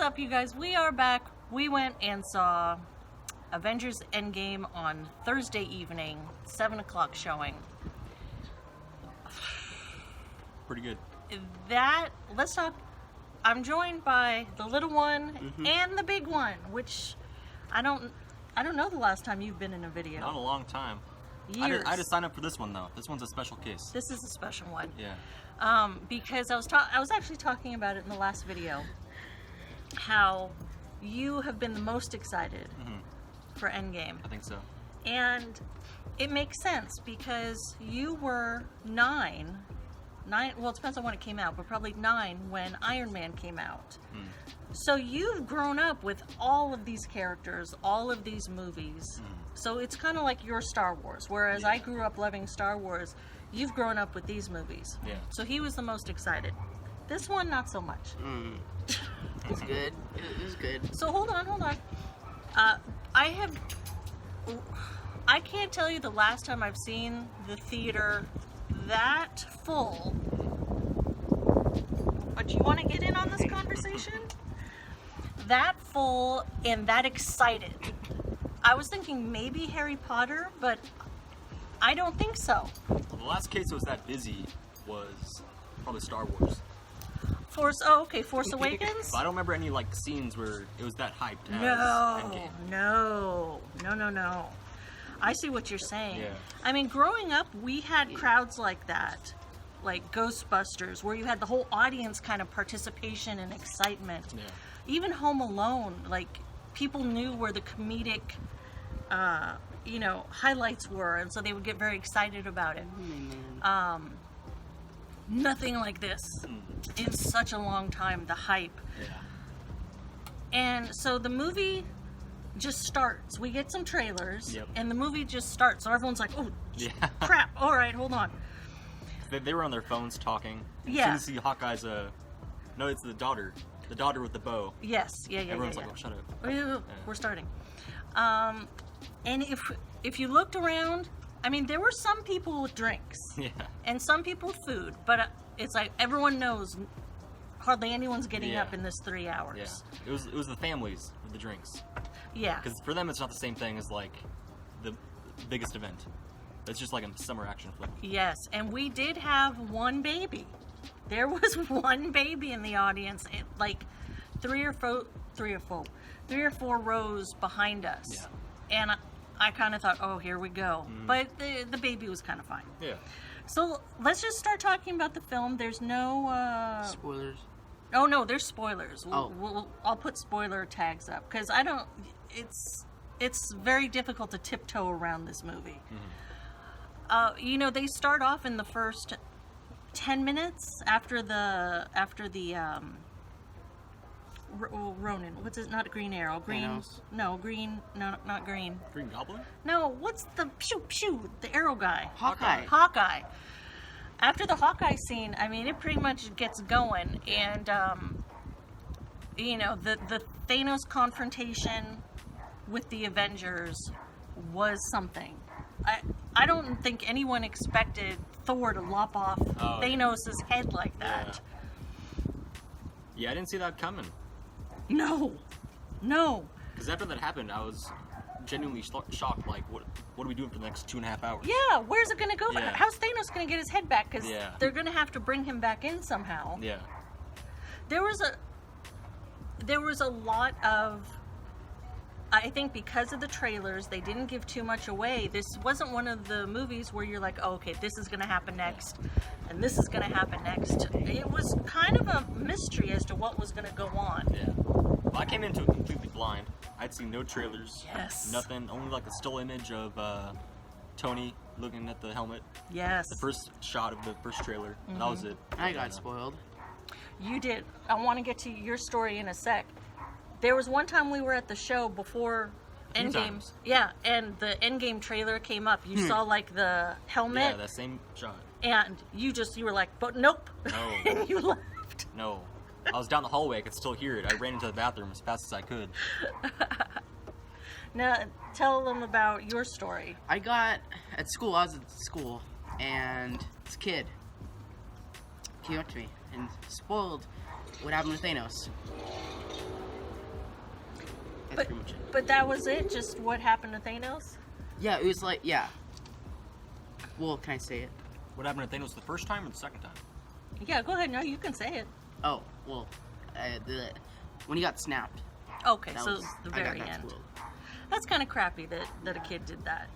up, you guys? We are back. We went and saw Avengers Endgame on Thursday evening, 7 o'clock showing. Pretty good. Let's talk. I'm joined by the little one and the big one, which I don't know the last time you've been in a video. Not a long time. Years. I had to sign up for this one though. This one's a special case. This is a special one. Yeah. Because I was actually talking about it in the last video, how you have been the most excited for Endgame. I think so. And it makes sense because you were nine, well, it depends on when it came out, but probably 9 when Iron Man came out. So you've grown up with all of these characters, all of these movies. So it's kind of like your Star Wars, whereas I grew up loving Star Wars. You've grown up with these movies. Yeah. So he was the most excited. This one, not so much. It was good. It was good. So hold on. I can't tell you the last time I've seen the theater that full. But you want to get in on this conversation? That full and that excited. I was thinking maybe Harry Potter, but I don't think so. Well, the last case that was that busy was probably Star Wars. Force Awakens? But I don't remember any like scenes where it was that hyped as Endgame. No. I see what you're saying. Yeah. I mean, growing up, we had crowds like that, like Ghostbusters, where you had the whole audience kind of participation and excitement. Yeah. Even Home Alone, like people knew where the comedic, highlights were, and so they would get very excited about it. Nothing like this in such a long time. The hype. Yeah. And so the movie just starts. We get some trailers, Yep. and the movie just starts. So everyone's like, "Oh, Yeah. crap! All right, hold on." They were on their phones talking. Yeah. As soon as you see Hawkeye's no, it's the daughter with the bow. Yes, yeah. Everyone's like, "Oh, shut up." We're starting. And if you looked around, I mean, there were some people with drinks, Yeah. and some people with food, but it's like everyone knows hardly anyone's getting up in this 3 hours. Yeah. It was the families with the drinks. Yeah. Because for them, it's not the same thing as like the biggest event. It's just like a summer action flick. Yes, and we did have one baby. There was one baby in the audience, like three or four rows behind us. Yeah. And I kind of thought, oh, here we go. But the baby was kind of fine. Yeah. So let's just start talking about the film. There's no Spoilers. Oh no, there's spoilers. Oh. I'll put spoiler tags up because I don't. It's very difficult to tiptoe around this movie. They start off in the first 10 minutes after the Ronin. What's it? Not Green Arrow. Green. Thanos. No, green. No, not green. Green Goblin? No, what's the pew? The arrow guy. Hawkeye. After the Hawkeye scene, I mean, it pretty much gets going, and the Thanos confrontation with the Avengers was something. I don't think anyone expected Thor to lop off Thanos' head like that. Yeah, I didn't see that coming. No. Because after that happened, I was genuinely shocked. Like, what are we doing for the next 2.5 hours? Yeah, where's it gonna go? Yeah. How's Thanos gonna get his head back? Because Yeah. they're gonna have to bring him back in somehow. Yeah. There was a lot of, I think because of the trailers, they didn't give too much away. This wasn't one of the movies where you're like, oh, okay, this is going to happen next, and this is going to happen next. It was kind of a mystery as to what was going to go on. Yeah. Well, I came into it completely blind. I'd seen no trailers. Yes. Nothing. Only like a still image of Tony looking at the helmet. Yes. The first shot of the first trailer. And that was it. I got spoiled. You did. I want to get to your story in a sec. There was one time we were at the show before Endgame. Times. Yeah, and the Endgame trailer came up. You saw like the helmet. Yeah, that same shot. And you were like, but nope. No. And you left. No. I was down the hallway. I could still hear it. I ran into the bathroom as fast as I could. Now, tell them about your story. I was at school, and this kid came up to me and spoiled what happened with Thanos. But, pretty much it. but that was it? Just what happened to Thanos? Yeah, it was like, yeah. Well, can I say it? What happened to Thanos the first time or the second time? Yeah, go ahead. No, you can say it. Oh, well, when he got snapped. Okay, That so was, the I got very that end. spoiled. That's kind of crappy that a kid did that.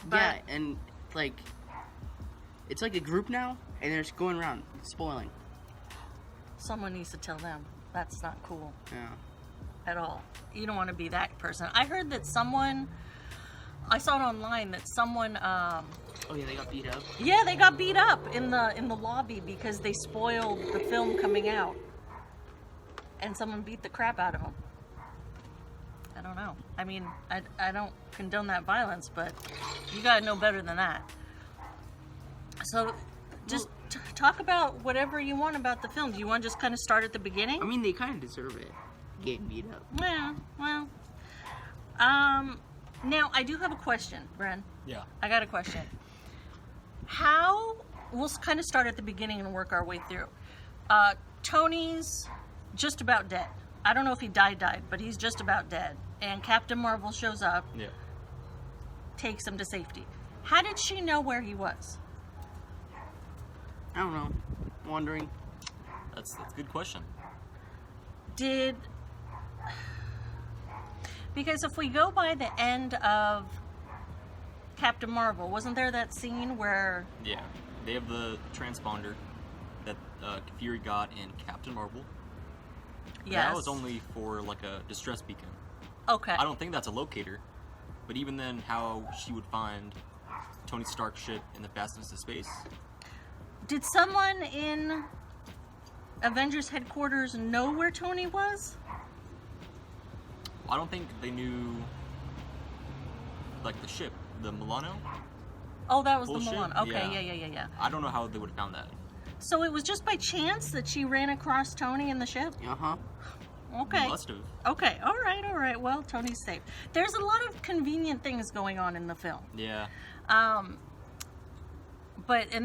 But Yeah, and like, it's like a group now, and they're just going around spoiling. someone needs to tell them that's not cool Yeah. at all. You don't want to be that person. I heard that I saw it online that someone, Oh yeah, they got beat up. yeah, they got beat up in the lobby because they spoiled the film coming out, and someone beat the crap out of them. I don't know. I mean, I don't condone that violence, but you gotta know better than that. So, just talk about whatever you want about the film. Do you want to just kind of start at the beginning? I mean, they kind of deserve it. Getting beat up. Yeah, well, now I do have a question, Bren. Yeah. I got a question. We'll kind of start at the beginning and work our way through. Tony's just about dead. I don't know if he died, but he's just about dead. And Captain Marvel shows up, Yeah. takes him to safety. How did she know where he was? I don't know. Wondering. That's a good question. Because if we go by the end of Captain Marvel, wasn't there that scene where... Yeah. They have the transponder that Fury got in Captain Marvel. Yes. That was only for like a distress beacon. Okay. I don't think that's a locator. But even then, how she would find Tony Stark's ship in the fastness of space. Did someone in Avengers headquarters know where Tony was? I don't think they knew, like, the ship, the Milano. Oh, that was Bullshit? the Milan. Okay, yeah. I don't know how they would have found that. So it was just by chance that she ran across Tony in the ship? Uh-huh. Okay. Must have. Okay, all right. Well, Tony's safe. There's a lot of convenient things going on in the film. Yeah. And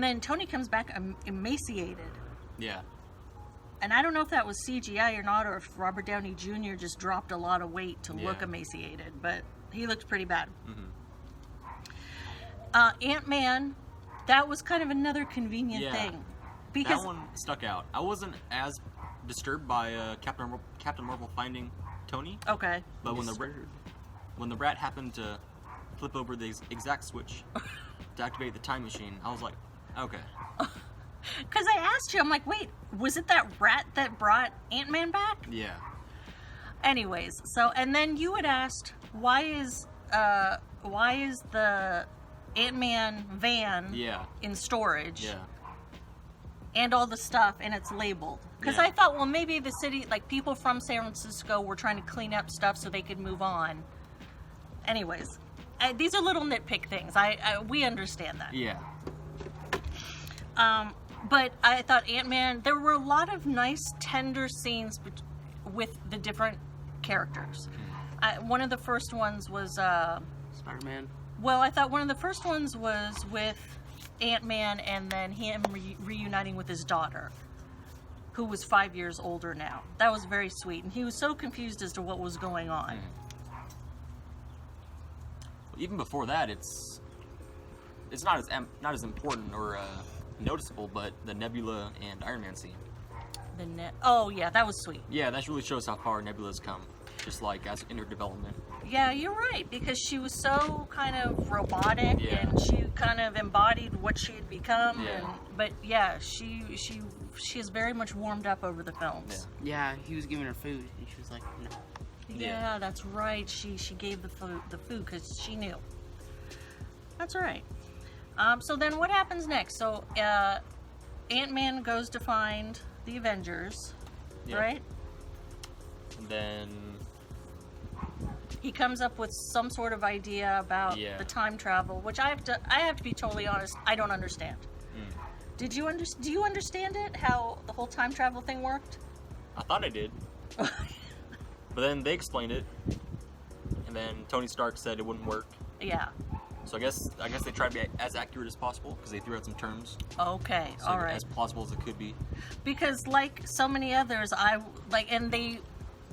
then Tony comes back emaciated. Yeah. And I don't know if that was CGI or not, or if Robert Downey Jr. just dropped a lot of weight to look Yeah. emaciated, but he looked pretty bad. Mm-hmm. Ant-Man, that was kind of another convenient Yeah. thing. Because That one stuck out. I wasn't as disturbed by Captain Marvel finding Tony, okay. but when the rat happened to flip over the exact switch to activate the time machine, I was like, okay. Because I asked you, I'm like, wait, was it that rat that brought Ant-Man back? Yeah. Anyways, so, and then you had asked, why is the Ant-Man van Yeah. in storage Yeah. and all the stuff and it's labeled? Because Yeah. I thought, well, maybe the city, like people from San Francisco were trying to clean up stuff so they could move on. Anyways, these are little nitpick things. We understand that. Yeah. But I thought Ant-Man, there were a lot of nice, tender scenes with the different characters. One of the first ones was, Spider-Man. well, I thought one of the first ones was with Ant-Man and then him reuniting with his daughter, who was 5 years older now. That was very sweet. And he was so confused as to what was going on. Even before that, it's not as important or noticeable, but the Nebula and Iron Man scene. Oh, yeah, that was sweet. Yeah, that really shows how far Nebula's come, just like as in her development. Yeah, you're right, because she was so kind of robotic, Yeah. and she kind of embodied what she had become. Yeah. But yeah, she is very much warmed up over the films. Yeah, he was giving her food, and she was like, no. Yeah, that's right. She gave the food because she knew. That's right. So then what happens next? So Ant-Man goes to find the Avengers, Yeah. right? And then He comes up with some sort of idea about Yeah. the time travel, which I have to be totally honest, I don't understand. Do you understand it? How the whole time travel thing worked? I thought I did, but then they explained it, and then Tony Stark said it wouldn't work. Yeah. So I guess they tried to be as accurate as possible because they threw out some terms. Okay. So All right. As plausible as it could be. Because like so many others, and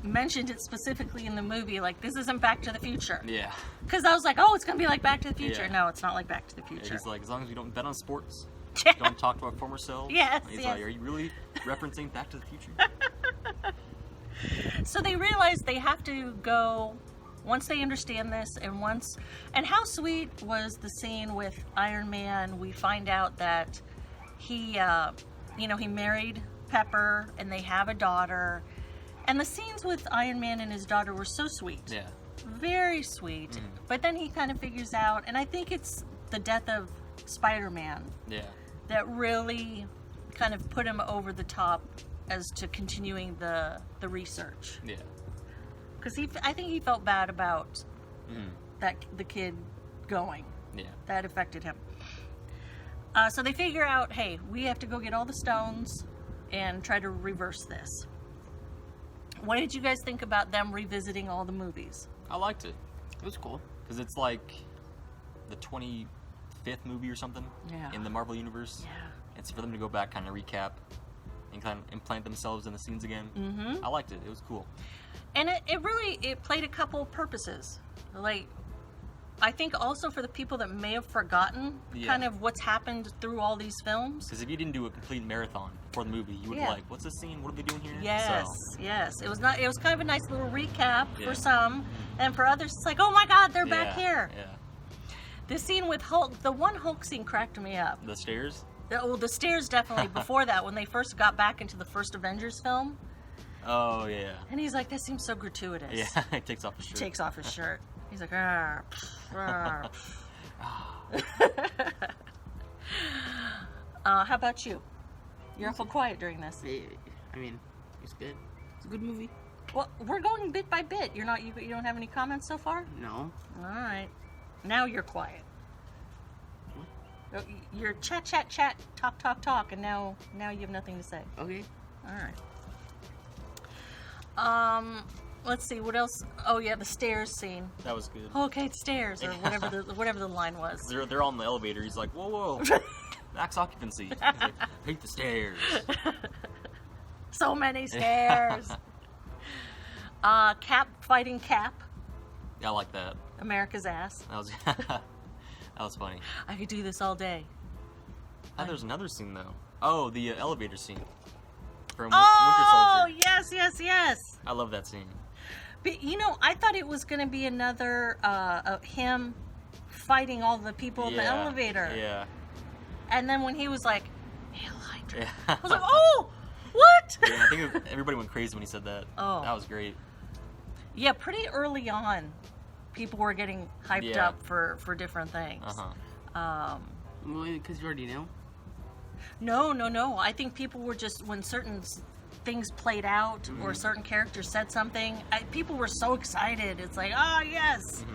mentioned it specifically in the movie, like, this isn't Back to the Future. Yeah. Because I was like, oh, it's going to be like Back to the Future. Yeah. No, it's not like Back to the Yeah, Future. he's like, as long as we don't bet on sports, Yeah. don't talk to our former selves. Yes, He's yes. like, are you really referencing Back to the Future? So they realize they have to go, once they understand this, and how sweet was the scene with Iron Man. We find out that he married Pepper, and they have a daughter. And the scenes with Iron Man and his daughter were so sweet. Yeah. Very sweet. But then he kind of figures out, and I think it's the death of Spider-Man Yeah. that really kind of put him over the top as to continuing the research. Yeah. Because I think he felt bad about the kid going. Yeah. That affected him. So they figure out, hey, we have to go get all the stones and try to reverse this. What did you guys think about them revisiting all the movies? I liked it. It was cool. Because it's like the 25th movie or something in the Marvel Universe. Yeah. It's for them to go back, kind of recap, and kind of implant themselves in the scenes again. Mm-hmm. I liked it. It was cool. And it played a couple of purposes. Like, I think also for the people that may have forgotten kind of what's happened through all these films. Because if you didn't do a complete marathon for the movie, you would be like, what's this scene? What are they doing here? Yes, So, yes. It was kind of a nice little recap for some, and for others it's like, oh my God, they're back here. Yeah. The scene with Hulk, the one Hulk scene cracked me up. The stairs? The stairs definitely. Before that, when they first got back into the first Avengers film, Oh, yeah. and he's like, that seems so gratuitous. Yeah, he takes off his shirt. Takes off his shirt. He's like, "Arr, arr." How about you? You're awful quiet during this. I mean, it's good. It's a good movie. Well, we're going bit by bit. You don't have any comments so far? No. All right. Now you're quiet. You're chat, talk, and now you have nothing to say. Okay. All right. Let's see, what else? Oh yeah, the stairs scene. That was good. Okay, it's stairs, or whatever the line was. They're on the elevator. He's like, whoa. Max occupancy. He's like, hate the stairs. So many stairs. Cap fighting Cap. Yeah, I like that. America's ass. That was that was funny. I could do this all day. There's another scene though. Oh, the elevator scene from Oh, Winter Soldier. yes. I love that scene. But I thought it was going to be another him fighting all the people in the elevator. Yeah. And then when he was like, Hail Hydra, Yeah. I was like, oh, what? Yeah, I think everybody went crazy when he said that. Oh. That was great. Yeah, pretty early on, people were getting hyped up for different things. Uh-huh. Well, because you already know. No. I think people were just, when certain things played out or certain characters said something, people were so excited. It's like, oh, yes.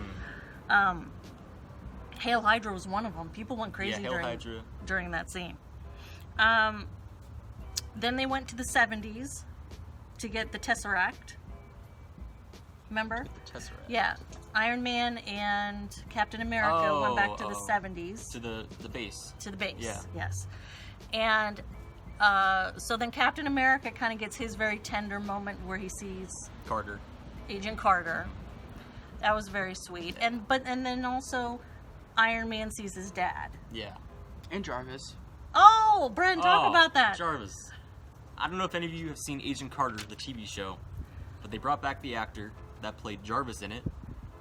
Hail Hydra was one of them. People went crazy during that scene. Then they went to the 70s to get the Tesseract. Remember? The Tesseract. Yeah. Iron Man and Captain America went back to the 70s. To the base. To the base. Yeah. Yes. And so then Captain America kind of gets his very tender moment where he sees Agent Carter. That was very sweet. And then also Iron Man sees his dad. Yeah. And Jarvis. Oh, Brent, talk about that. Jarvis. I don't know if any of you have seen Agent Carter, the TV show, but they brought back the actor that played Jarvis in it,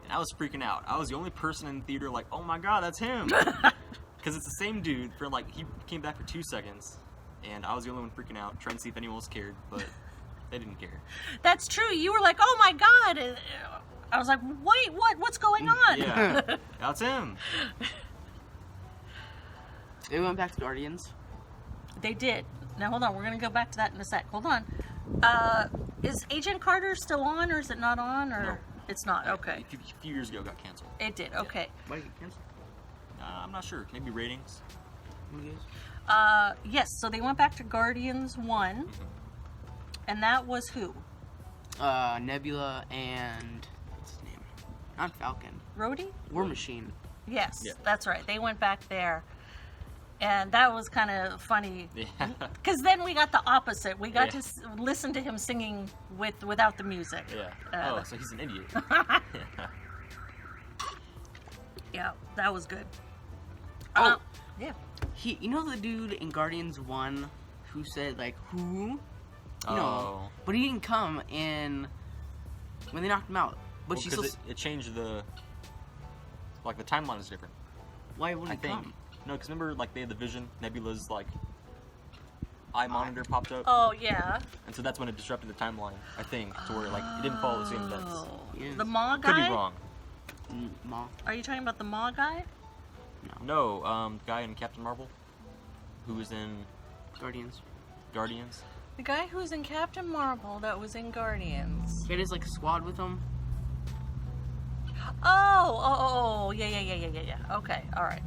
and I was freaking out. I was the only person in the theater like, oh my God, that's him. Because it's the same dude for he came back for 2 seconds, and I was the only one freaking out, trying to see if anyone else cared, but they didn't care. That's true. You were like, oh my God. I was like, wait, what? What's going on? Yeah, that's him. They went back to Guardians. They did. Now, hold on. We're going to go back to that in a sec. Hold on. Is Agent Carter still on, or is it not on? Or No. It's not. Okay. A few years ago, it got canceled. It did. Okay. Why did it get canceled? I'm not sure. Maybe ratings. Yes. So they went back to Guardians 1. And that was who? Nebula and... what's his name? Not Falcon. Rhodey? War Machine. Yes. Yeah. That's right. They went back there. And that was kind of funny. Yeah. Because then we got the opposite. We got Yeah. to listen to him singing without the music. Yeah. Oh, so he's an idiot. Yeah, that was good. Oh. Yeah. You know the dude in Guardians 1 who said, like, who? You know, Oh. but he didn't come in when they knocked him out. But Well, she 'cause still... it changed the... Like, the timeline is different. Why wouldn't I he think. come? No, because remember, like, they had the Vision, Nebula's, like, eye monitor popped up. Oh, yeah. And so that's when it disrupted the timeline, I think, to where, like, it didn't follow the same events. Oh. Yeah. The Maw Could be guy? wrong. Ma. Are you talking about the Maw guy? No, the guy in Captain Marvel, who was in Guardians. Guardians. The guy who's in Captain Marvel that was in Guardians. He had his, like, squad with him. Oh, yeah. Okay, all right.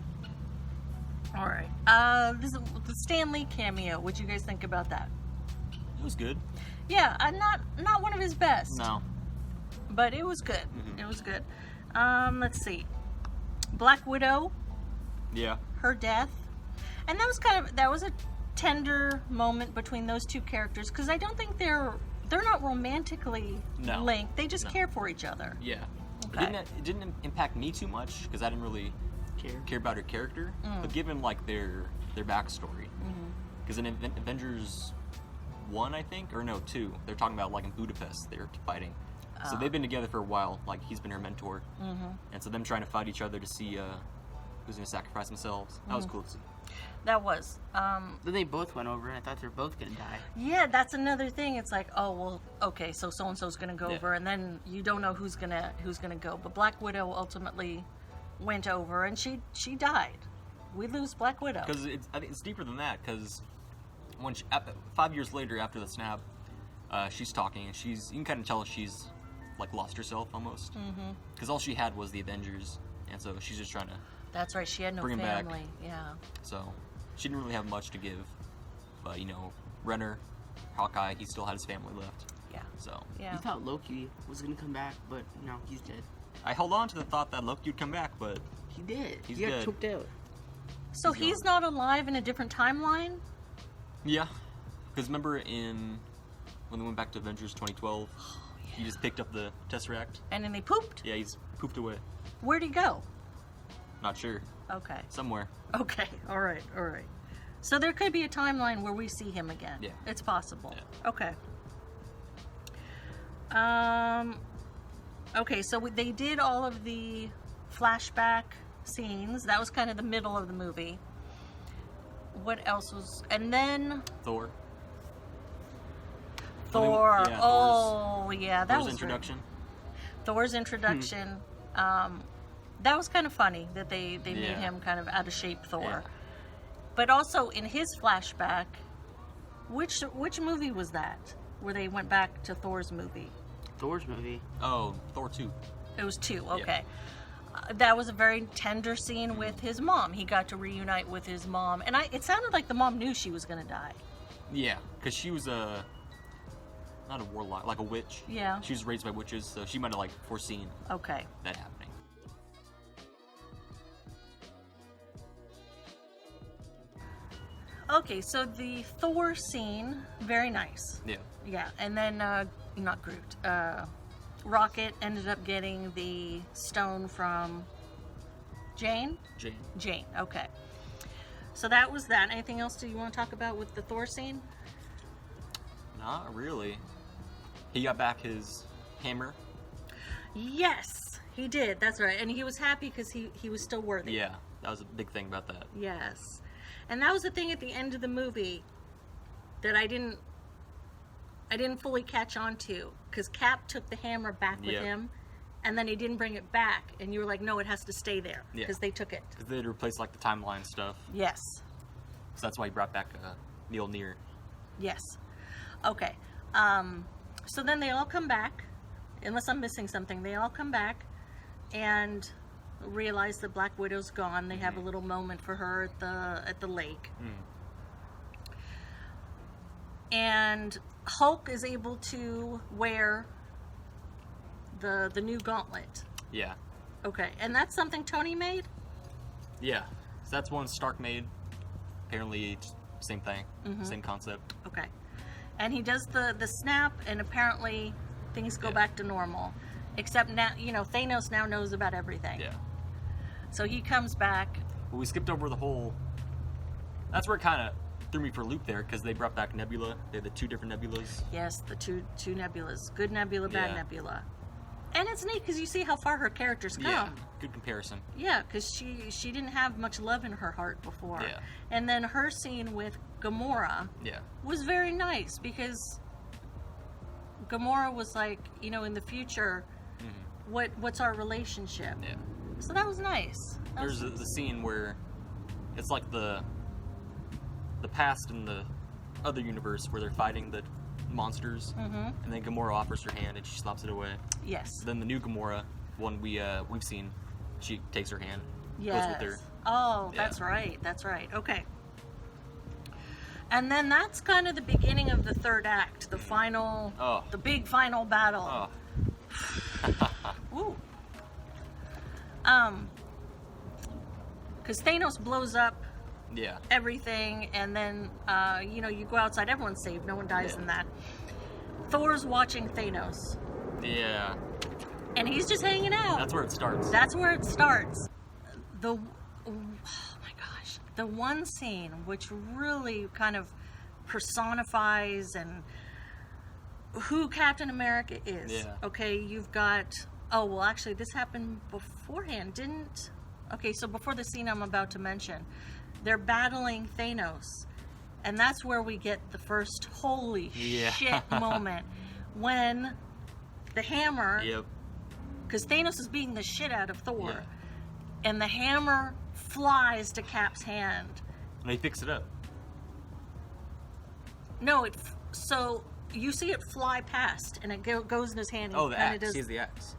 This is the Stan Lee cameo. What'd you guys think about that? It was good. Yeah, not one of his best. No. But it was good. Mhm. It was good. Let's see. Black Widow, Yeah. her death, and that was a tender moment between those two characters because I don't think they're not romantically No. linked. They just No. care for each other. Yeah. Okay. It didn't impact me too much because I didn't really care about her character, but given like their backstory, because in Avengers 1, I think, or no 2, they're talking about like in Budapest they're fighting, so they've been together for a while. Like he's been her mentor, and so them trying to fight each other to see who's gonna sacrifice themselves. That was cool to see. That was. Then they both went over, and I thought they were both gonna die. Yeah, that's another thing. It's like, oh well, okay, so and so's gonna go Yeah. over, and then you don't know who's gonna go. But Black Widow ultimately went over, and she died. We lose Black Widow. Because I think it's deeper than that. Because when 5 years later after the snap, she's talking, and you can kind of tell she's like lost herself almost. Because all she had was the Avengers, and so she's just trying to. That's right. She had no Bring him back. family. Yeah. So she didn't really have much to give. But Renner, Hawkeye, he still had his family left. Yeah. So Yeah. You thought Loki was gonna come back, but no, he's dead. I held on to the thought that Loki would come back, but He did. He's he got dead. choked out. So He's he's not alive in a different timeline? yeah. Because remember when they went back to Avengers 2012, he just picked up the Tesseract. And then they pooped? Yeah, he's pooped away. Where'd he go? Not sure. Okay. Somewhere. Okay. All right. So there could be a timeline where we see him again. Yeah. It's possible. Yeah. Okay. Okay, so they did all of the flashback scenes. That was kind of the middle of the movie. What else was... And then... Thor. Thor. Yeah, oh, yeah. That Thor's was introduction. Thor's introduction. That was kind of funny that they made Yeah. him kind of out of shape Thor. Yeah. But also in his flashback, which movie was that? Where they went back to Thor's movie? Thor's movie. Oh, Thor 2. It was 2, okay. That was a very tender scene with his mom. He got to reunite with his mom. And it sounded like the mom knew she was going to die. Yeah, because she was not a warlock, like a witch. Yeah. She was raised by witches, so she might have like foreseen Okay. that happening. Okay, so the Thor scene, very nice. Yeah. Yeah, and then, not Groot, Rocket ended up getting the stone from Jane? Jane. Jane, okay. So that was that. Anything else do you want to talk about with the Thor scene? Not really. He got back his hammer. Yes, he did. That's right. And he was happy because he was still worthy. Yeah, that was a big thing about that. Yes. And that was the thing at the end of the movie that I didn't fully catch on to, because Cap took the hammer back with Yep. him, and then he didn't bring it back, and you were like, no, it has to stay there, Yeah. because they took it. Because they had replaced like the timeline stuff, Yes. so that's why he brought back Mjolnir. Yes. Okay. So then they all come back, unless I'm missing something, they all come back and realize that Black Widow's gone. They have a little moment for her at the lake. And Hulk is able to wear the new gauntlet. Yeah. Okay, and that's something Tony made? Yeah. So that's one Stark made apparently it's same thing, same concept. Okay. And he does the snap, and apparently things go back to normal. Except now, Thanos now knows about everything. Yeah. So he comes back. Well, we skipped over the whole. That's where it kind of threw me for a loop there, because they brought back Nebula. They had the 2 different nebulas. Yes, the two nebulas. Good nebula, bad Yeah. nebula. And it's neat because you see how far her characters come. Yeah, good comparison. Yeah, because she didn't have much love in her heart before. Yeah. And then her scene with Gamora Yeah. was very nice because Gamora was like, in the future, what's our relationship? Yeah. So that was nice. There's the scene where it's like the past in the other universe where they're fighting the monsters, and then Gamora offers her hand and she slaps it away. Yes. Then the new Gamora, one we've seen, she takes her hand, Yes. goes with her. Oh, Yeah. that's right. That's right. Okay. And then that's kind of the beginning of the third act, the final, the big final battle. Oh, Ooh. Because Thanos blows up yeah. everything, and then you go outside, everyone's saved, no one dies Yeah. in that. Thor's watching Thanos, Yeah. and he's just hanging out. That's where it starts. That's where it starts. Oh my gosh, the one scene which really kind of personifies and who Captain America is. Yeah. Okay, you've got. Oh well, actually, this happened beforehand, didn't? Okay, so before the scene I'm about to mention, they're battling Thanos, and that's where we get the first holy shit moment when the hammer. Yep. Because Thanos is beating the shit out of Thor, Yeah. and the hammer flies to Cap's hand. And he picks it up. No, so you see it fly past, and it goes in his hand. And The kinda axe. He has the axe.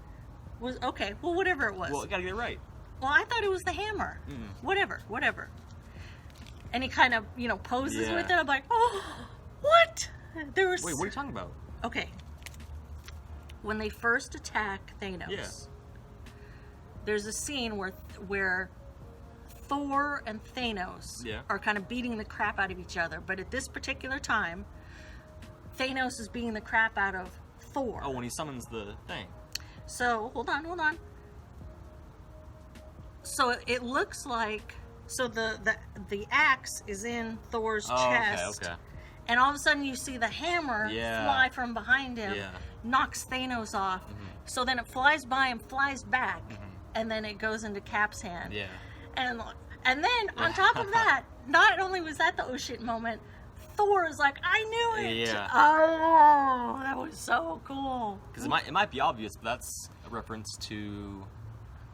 Was okay. Well, whatever it was. Well, you gotta get it right. Well, I thought it was the hammer. Whatever. And he kind of, poses Yeah. with it. I'm like, oh, what? There was. Wait, what are you talking about? Okay. When they first attack Thanos, Yeah. there's a scene where Thor and Thanos Yeah. are kind of beating the crap out of each other. But at this particular time, Thanos is beating the crap out of Thor. Oh, when he summons the thing. So, hold on. So it looks like the axe is in Thor's chest. Okay. And all of a sudden you see the hammer Yeah. fly from behind him, Yeah. knocks Thanos off. So then it flies by and flies back, and then it goes into Cap's hand. Yeah. And then on top of that, not only was that the oh shit moment, Thor is like, I knew it. Yeah. Oh, that was so cool. Because it might be obvious, but that's a reference to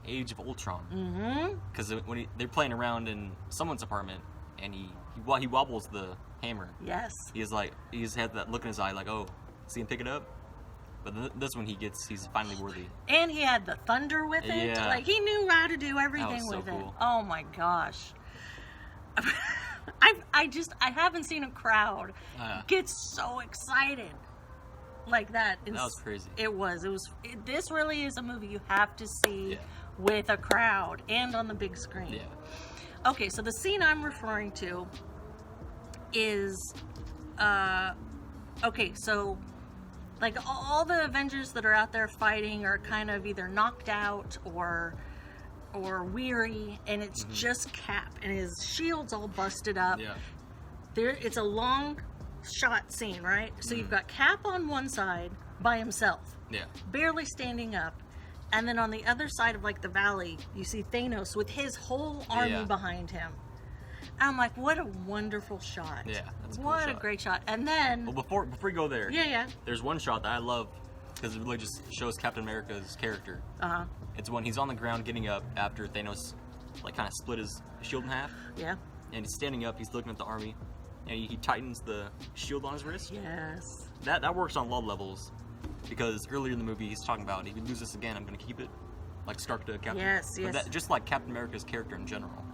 Age of Ultron. Because when they're playing around in someone's apartment, and he wobbles the hammer. Yes. He's had that look in his eye, like, oh, see him pick it up. But this one he's finally worthy. And he had the thunder with it. Yeah. Like, he knew how to do everything so with it. cool. Oh my gosh. I haven't seen a crowd get so excited like that. That was crazy. This really is a movie you have to see with a crowd and on the big screen. Yeah. Okay, so the scene I'm referring to is, okay, so like all the Avengers that are out there fighting are kind of either knocked out or weary, and it's just Cap, and his shield's all busted up. Yeah. It's a long shot scene, right? So you've got Cap on one side by himself, Yeah. barely standing up, and then on the other side of like the valley, you see Thanos with his whole army behind him. And I'm like, what a wonderful shot. Yeah, that's a cool what a shot. great shot. And then Well, before we go there, yeah. there's one shot that I love because it really just shows Captain America's character. It's when he's on the ground getting up after Thanos, like, kind of split his shield in half, Yeah. and he's standing up. He's looking at the army, and he tightens the shield on his wrist. Yes. That works on love levels, because earlier in the movie he's talking about if we lose this again, I'm gonna keep it, like Stark to Captain. Yes, But yes. that, just like Captain America's character in general,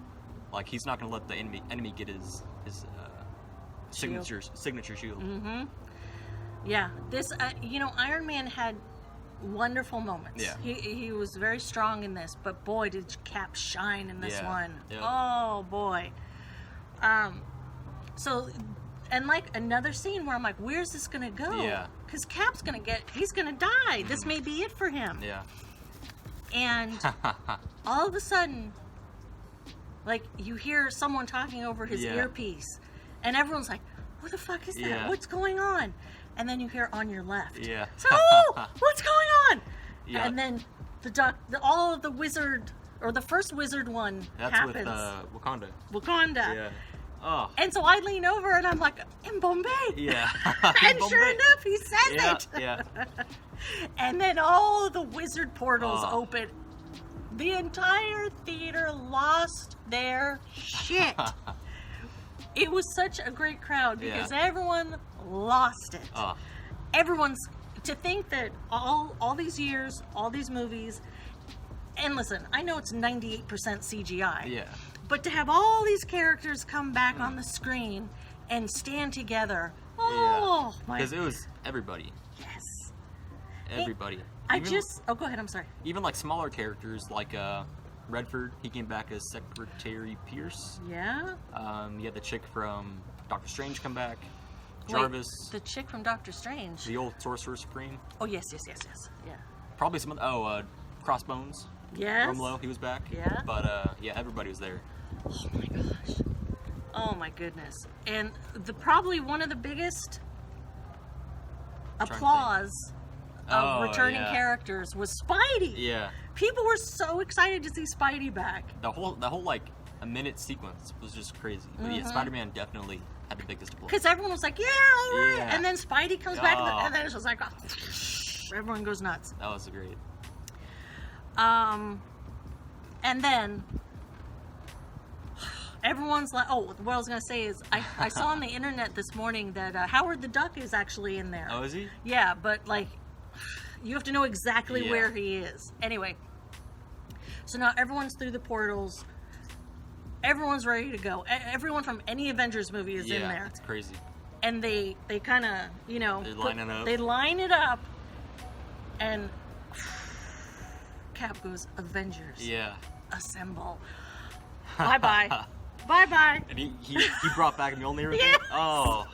like he's not gonna let the enemy get his signature shield. Yeah. This, Iron Man had wonderful moments. Yeah. He was very strong in this, but boy, did Cap shine in this Yeah. one. Yeah. Oh boy. So, and like another scene where I'm like, where's this gonna go? Yeah. Because Cap's he's gonna die. This may be it for him. Yeah. And all of a sudden, like, you hear someone talking over his Yeah. earpiece, and everyone's like, what the fuck is that? Yeah. What's going on? And then you hear on your left. Yeah. So, oh, what's going on? Yeah. And then all of the wizard, or the first wizard one That's happens. with Wakanda. Wakanda. Yeah. Oh. And so I lean over and I'm like, in Bombay. Yeah. And sure enough, he says Yeah, it. yeah. And then all the wizard portals Oh. open. The entire theater lost their shit. It was such a great crowd because everyone lost it. Oh. Everyone's, to think that all these years, all these movies, and listen, I know it's 98% CGI. Yeah. But to have all these characters come back on the screen and stand together, oh my! Because it was everybody. Yes. Everybody. Oh, go ahead. I'm sorry. Even like smaller characters like Redford, he came back as Secretary Pierce. Yeah. You had the chick from Doctor Strange come back. Wait, Jarvis, the chick from Doctor Strange. the old Sorcerer Supreme. Oh yes. Yeah. Probably some. Crossbones. Yes. Romolo, he was back. Yeah. But yeah, everybody was there. Oh my gosh. Oh my goodness. And probably one of the biggest applause of returning characters was Spidey. Yeah. People were so excited to see Spidey back. The whole like a minute sequence was just crazy. But yeah, Spider-Man definitely had the biggest applause. Because everyone was like, yeah, all right. Yeah. And then Spidey comes back, Oh. and then it's just like, oh, everyone goes nuts. That was great. And then everyone's like, oh, what I was going to say is I saw on the internet this morning that Howard the Duck is actually in there. Oh, is he? Yeah, but like, you have to know exactly Yeah. where he is. Anyway, so now everyone's through the portals. Everyone's ready to go. Everyone from any Avengers movie is in Yeah, there. it's crazy. And they kind of, They're lining up. They line it up, and Cap goes, Avengers, Yeah. assemble. Bye-bye. Bye-bye. And he brought back Mjolnir with Yes. him? Oh,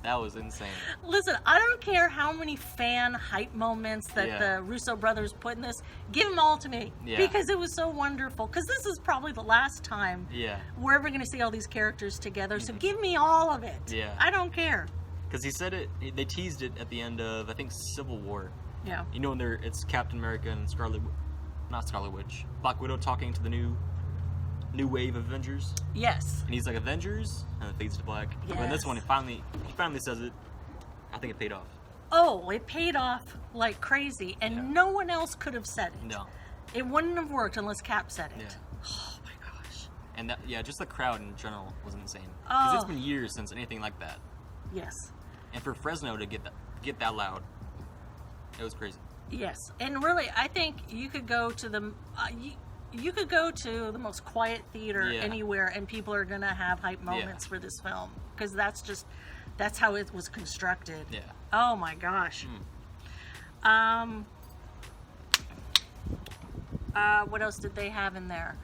that was insane. Listen, I don't care how many fan hype moments that Yeah. the Russo brothers put in this. Give them all to me. Yeah. Because it was so wonderful. Because this is probably the last time Yeah. we're ever going to see all these characters together. So give me all of it. Yeah. I don't care. Because he said it, they teased it at the end of, I think, Civil War. Yeah. You know, when it's Captain America and not Scarlet Witch, Black Widow talking to the new wave of Avengers. Yes. And he's like, Avengers? And it fades to black. But in this one, he finally says it. I think it paid off. Oh, it paid off like crazy. And Yeah. no one else could have said it. No. It wouldn't have worked unless Cap said it. Yeah. Oh my gosh. And that, yeah, just the crowd in general was insane. Because Oh. it's been years since anything like that. Yes. And for Fresno to get that loud, it was crazy. Yes. And really, I think you could go to the you could go to the most quiet theater Yeah. anywhere, and people are gonna have hype moments for this film because that's how it was constructed. Yeah. Oh my gosh. What else did they have in there?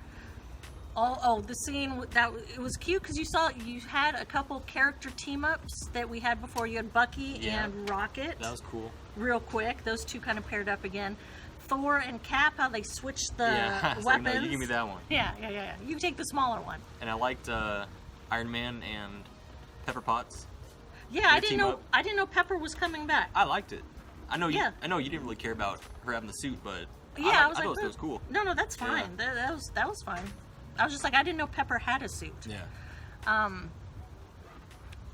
Oh, the scene that it was cute because you had a couple character team ups that we had before. You had Bucky Yeah. and Rocket. That was cool. Real quick, those two kind of paired up again. Thor and Cap, how they switched the Yeah. So, weapons. no, you give me that one. Yeah. You take the smaller one. And I liked Iron Man and Pepper Potts. Yeah, I They didn't team know. up. I didn't know Pepper was coming back. I liked it. I know you. Yeah. I know you didn't really care about her having the suit, but Yeah, I thought it was cool. No, that's fine. Yeah. That was fine. I was just like, I didn't know Pepper had a suit. Yeah.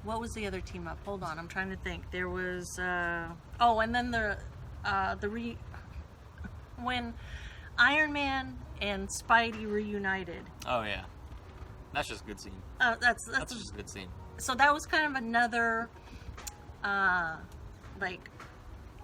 What was the other team up? Hold on, I'm trying to think. There was and then when Iron Man and Spidey reunited. Oh yeah. That's just a good scene. That's just a good scene. So that was kind of another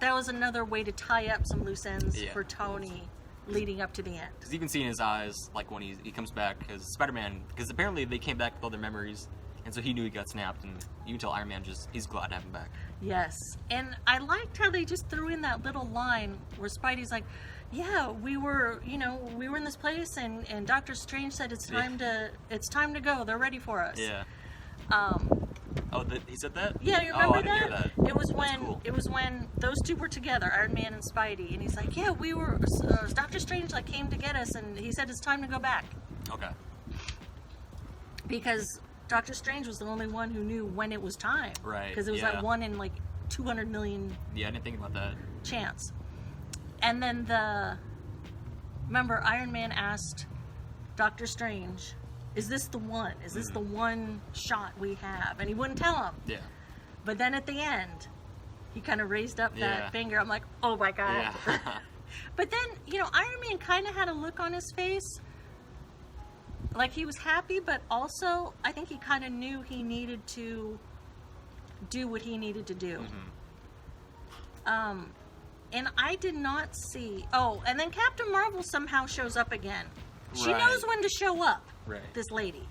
that was another way to tie up some loose ends Yeah. for Tony leading up to the end. Because you can see in his eyes, like when he comes back, because Spider-Man, because apparently they came back with all their memories, and so he knew he got snapped, and you can tell Iron Man he's glad to have him back. Yes, and I liked how they just threw in that little line where Spidey's like, "Yeah, we were in this place, and Doctor Strange said it's time to go. They're ready for us." Yeah. Oh, he said that? Yeah, you Oh, remember I didn't hear that? that. It was That's when cool. it was when those two were together, Iron Man and Spidey, and he's like, "Yeah, we were." Doctor Strange like came to get us, and he said it's time to go back Okay. because Doctor Strange was the only one who knew when it was time. Right, Because it was yeah. that 1 in like 200 million Yeah, I didn't think about that. chance. And then remember, Iron Man asked Doctor Strange, "Is this the one? Is this the one shot we have?" And he wouldn't tell him. Yeah. But then at the end, he kind of raised up Yeah. that finger. I'm like, oh my God. Yeah. But then, Iron Man kind of had a look on his face. Like he was happy, but also I think he kind of knew he needed to do what he needed to do. And I did not see. Oh, and then Captain Marvel somehow shows up again. She Right. knows when to show up. Right. This lady.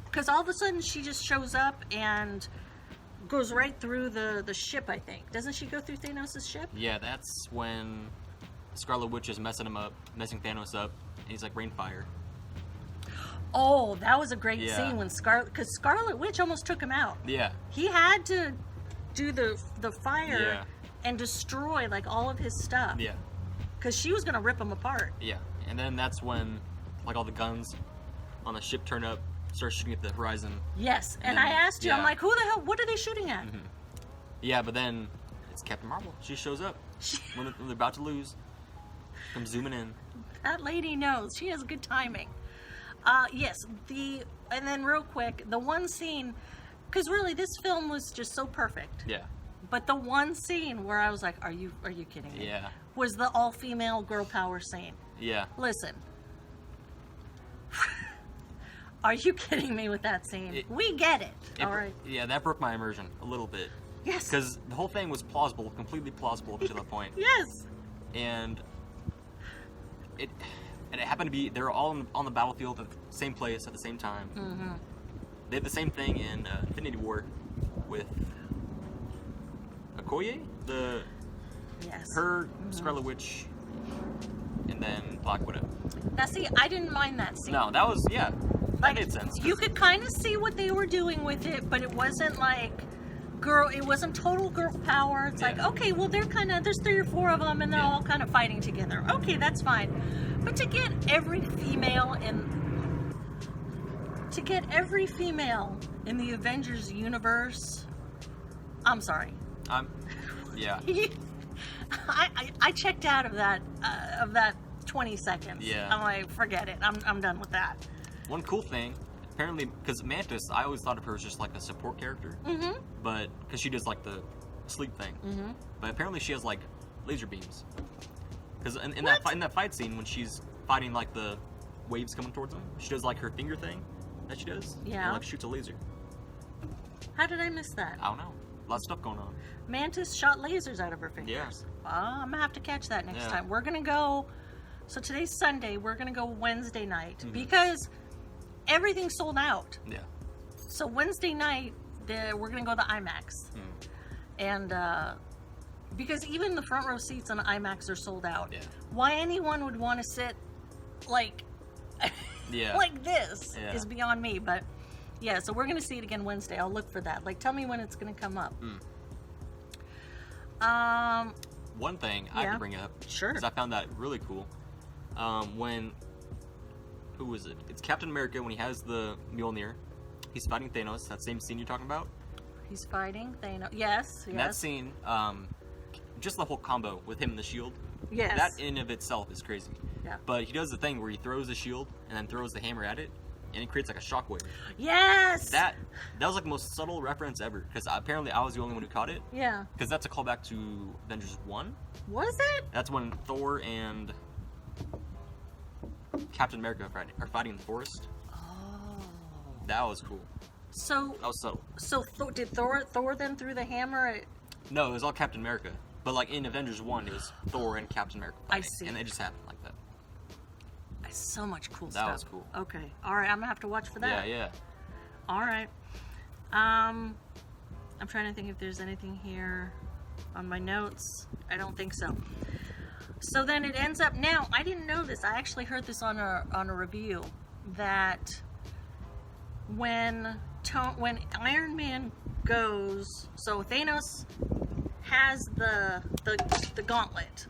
Because all of a sudden she just shows up and goes right through the ship, I think. Doesn't she go through Thanos' ship? Yeah, that's when Scarlet Witch is messing Thanos up, and he's like, rain fire. Oh, that was a great Yeah. scene when because Scarlet Witch almost took him out. Yeah. He had to do the fire Yeah. and destroy like all of his stuff. Yeah. Because she was gonna rip him apart. Yeah. And then that's when, like, all the guns on the ship turn up, start shooting at the horizon. Yes, and then- I asked you, I'm yeah. like, who the hell? What are they shooting at? Yeah, but then it's Captain Marvel. She shows up when they're about to lose. Comes zooming in. That lady knows. She has good timing. Yes, and then real quick, the one scene, because really this film was just so perfect. Yeah. But the one scene where I was like, are you kidding me? Yeah. Was the all-female girl power scene. Yeah. Listen. Are you kidding me with that scene? We get it. All right. Yeah, that broke my immersion a little bit. Yes. Because the whole thing was plausible, completely plausible up to that point. Yes. And it happened to be, they were all on the battlefield at the same place at the same time. Mm-hmm. They had the same thing in Infinity War with Okoye, Yes. her Scarlet Witch, and then Black Widow. Now, see, I didn't mind that scene. No, that was, yeah, that Like, made sense. you could kind of see what they were doing with it, but it wasn't like it wasn't total girl power. It's like, Yeah. okay, well, there's 3 or 4 of them, and they're Yeah. all kind of fighting together. Okay, that's fine. But to get every female in the Avengers universe, I'm sorry. Yeah. I checked out of that 20 seconds. Yeah. I'm like, forget it. I'm done with that. One cool thing, apparently, because Mantis, I always thought of her as just like a support character. Mm-hmm. But, because she does like the sleep thing. Mm-hmm. But apparently she has like laser beams. Because in What? that fight scene, when she's fighting like the waves coming towards them, she does like her finger thing that she does. Yeah. And like shoots a laser. How did I miss that? I don't know. A lot of stuff going on. Mantis shot lasers out of her fingers. Yeah. I'm gonna have to catch that next Yeah. time. We're gonna go. So today's Sunday. We're gonna go Wednesday night Mm-hmm. because everything's sold out. Yeah. So Wednesday night, we're gonna go to IMAX, and because even the front row seats on IMAX are sold out. Yeah. Why anyone would want to sit like Yeah. like this Yeah. is beyond me. But yeah, so we're gonna see it again Wednesday. I'll look for that. Like, tell me when it's gonna come up. One thing I have Yeah. to bring up. Sure. Because I found that really cool. Who was it? It's Captain America when he has the Mjolnir. He's fighting Thanos. That same scene you're talking about. He's fighting Thanos. Yes, In that yes, scene, just the whole combo with him and the shield. yes. That in of itself is crazy. Yeah. But he does the thing where he throws the shield and then throws the hammer at it, and it creates like a shockwave. Yes. That was like the most subtle reference ever, because apparently I was the only one who caught it. Yeah. Because that's a callback to Avengers 1. Was it? That's when Thor and Captain America are fighting in the forest. Oh. That was cool. So That was subtle. did Thor then threw the hammer at? No, it was all Captain America. But like in Avengers 1, it was Thor and Captain America I fighting. see. And it just happened like that. So much cool That stuff. was cool. Okay. All right. I'm gonna have to watch for that. Yeah. All right. I'm trying to think if there's anything here on my notes. I don't think so. So then it ends up now. I didn't know this. I actually heard this on a review that when Iron Man goes, so Thanos has the gauntlet.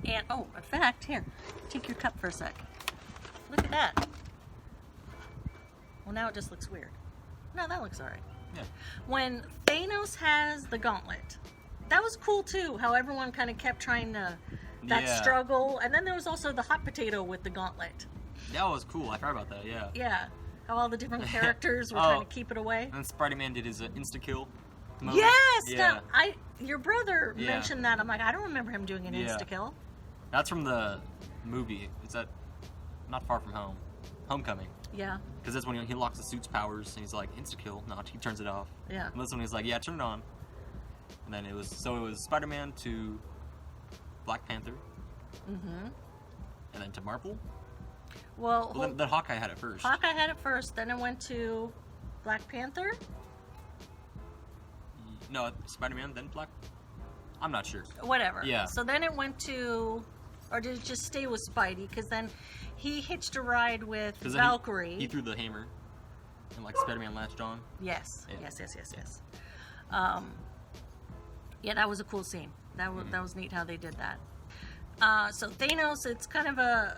And in fact, here, take your cup for a sec. Look at that. Well, now it just looks weird. No, that looks alright. Yeah. When Thanos has the gauntlet, that was cool too. How everyone kind of kept trying to struggle, and then there was also the hot potato with the gauntlet. That was cool. I forgot about that. Yeah. Yeah, how all the different characters were trying to keep it away. And then Spider-Man did his insta-kill mode. Yes. Yeah. Now, your brother mentioned that. I'm like, I don't remember him doing an insta kill. That's from the movie. Is that Not Far From Home? Homecoming. Yeah. Because that's when he unlocks the suit's powers, and he's like, insta-kill. No, he turns it off. Yeah. And this one he's like, yeah, turn it on. And then it was Spider-Man to Black Panther. Mm-hmm. And then to Marvel. Well, then Hawkeye had it first. Hawkeye had it first, then it went to Black Panther. No, Spider-Man, then Black... I'm not sure. Whatever. Yeah. So then it went to... Or did it just stay with Spidey? Because then he hitched a ride with Valkyrie. He threw the hammer. And like Spider-Man latched on. Yes. Yeah. Yes. Yeah, that was a cool scene. That was neat how they did that. So Thanos, it's kind of a...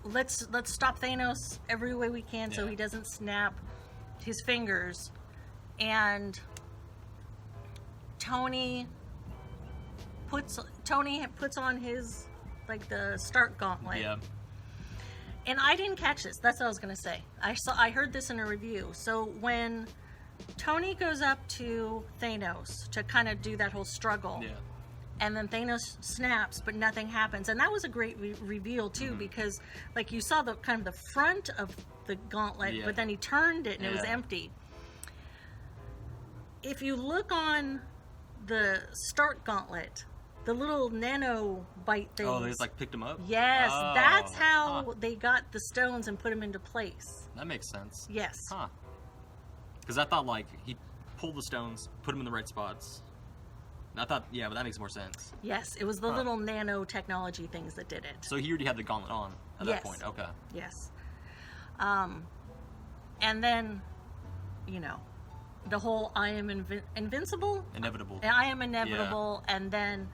Let's stop Thanos every way we can so he doesn't snap his fingers. And Tony puts on his, like, the Stark gauntlet. Yeah. And I didn't catch this. That's what I was gonna say. I heard this in a review. So when Tony goes up to Thanos to kind of do that whole struggle, and then Thanos snaps, but nothing happens, and that was a great reveal too, because like you saw the kind of the front of the gauntlet, but then he turned it and it was empty. If you look on the Stark gauntlet, the little nano bite things. Oh, they just like picked them up? Yes, that's how they got the stones and put them into place. That makes sense. Yes. Huh. Because I thought like he pulled the stones, put them in the right spots. I thought, yeah, but that makes more sense. Yes, it was the little nanotechnology things that did it. So he already had the gauntlet on at that point. Okay. Yes. And then, the whole I am invincible. Inevitable. I am inevitable, and then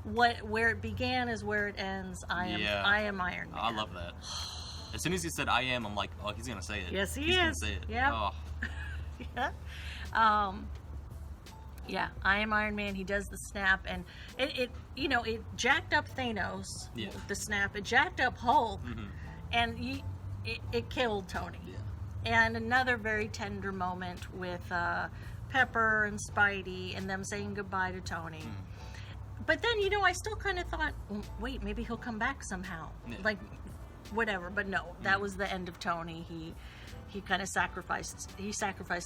where it began is where it ends. I am Iron Man. I love that. As soon as he said I am, I'm like, oh, he's gonna say it. Yes, he's gonna say it. Yep. Oh. Yeah. Yeah, I am Iron Man. He does the snap, and it jacked up Thanos. Yeah. The snap. It jacked up Hulk, and it killed Tony. Yeah. And another very tender moment with Pepper and Spidey and them saying goodbye to Tony. But then, I still kind of thought, wait, maybe he'll come back somehow. Yeah. Like, whatever. But no, that was the end of Tony. He kind of sacrificed